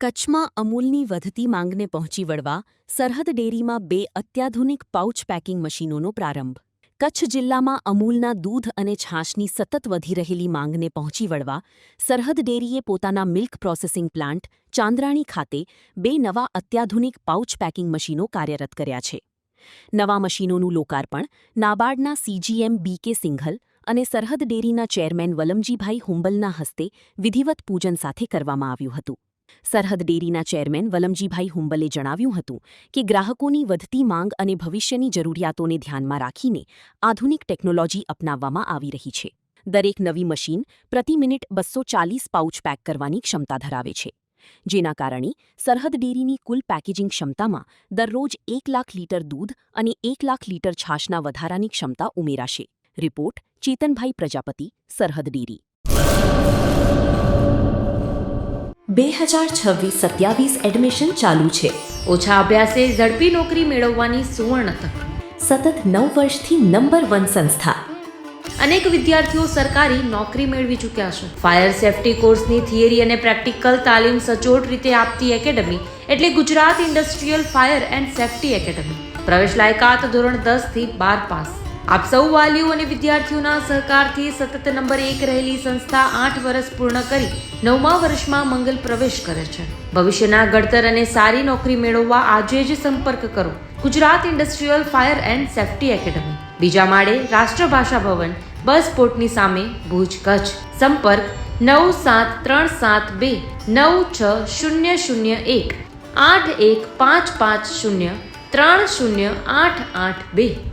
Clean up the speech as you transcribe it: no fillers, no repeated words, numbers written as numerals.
કચ્છમાં અમૂલની વધતી માંગને પહોંચી વળવા સરહદ ડેરીમાં 2 અત્યાધુનિક પાઉચ પેકિંગ મશીનોનો પ્રારંભ. કચ્છ જિલ્લામાં અમૂલના દૂધ અને છાશની સતત વધી રહેલી માંગને પહોંચી વળવા સરહદ ડેરીએ પોતાના મિલ્ક પ્રોસેસિંગ પ્લાન્ટ ચાંદ્રાણી ખાતે 2 નવા અત્યાધુનિક પાઉચ પેકિંગ મશીનો કાર્યરત કર્યા છે. નવા મશીનોનું લોકાર્પણ નાબાર્ડના સીજીએમ બી.કે. સિંઘલ અને સરહદ ડેરીના ચેરમેન વલમજીભાઈ હુંબલના હસ્તે વિધિવત પૂજન સાથે કરવામાં આવ્યું હતું. સરહદ ડેરીના ચેરમેન વલમજીભાઈ હુંબલે જણાવ્યું હતું કે ગ્રાહકોની વધતી માંગ અને ભવિષ્યની જરૂરિયાતોને ધ્યાનમાં રાખીને આધુનિક ટેકનોલોજી અપનાવવામાં આવી રહી છે. દરેક નવી મશીન પ્રતિ મિનિટ 240 પાઉચ પેક કરવાની ક્ષમતા ધરાવે છે, જેના કારણે સરહદ ડેરીની કુલ પેકેજિંગ ક્ષમતામાં દરરોજ 1 લાખ લીટર દૂધ અને 1 લાખ લીટર છાશના વધારાની ક્ષમતા ઉમેરાશે. રિપોર્ટ ચેતનભાઈ પ્રજાપતિ, સરહદ ડેરી. 2026-27 એડમિશન ચાલુ છે. ઓછા અભ્યાસે ઝડપી નોકરી મેળવવાની સુવર્ણ તક. સતત 9 વર્ષથી નંબર 1 સંસ્થા. અનેક વિદ્યાર્થીઓ સરકારી નોકરી મેળવી ચૂક્યા છે. ફાયર સેફટી કોર્સની થિયરી અને પ્રેક્ટિકલ તાલીમ સચોટ રીતે આપતી એકેડમી એટલે Gujarat industrial fire and safety academy. પ્રવેશ લાયકાત ધોરણ 10 થી 12 પાસ. આપ સૌ વાલીઓ અને વિદ્યાર્થીઓના સહકારથી સતત નંબર 1 રહેલી સંસ્થા 8 વર્ષ પૂર્ણ કરી 9મા વર્ષમાં મંગલ પ્રવેશ કરે છે. ભવિષ્યના ઘડતર અને સારી નોકરી મેળવવા આજે જ સંપર્ક કરો. Gujarat industrial fire and safety academy, બીજા માળે રાષ્ટ્રભાષા ભવન, બસ પોર્ટની સામે, ભુજ, કચ્છ. સંપર્ક 9737296001 8155030882.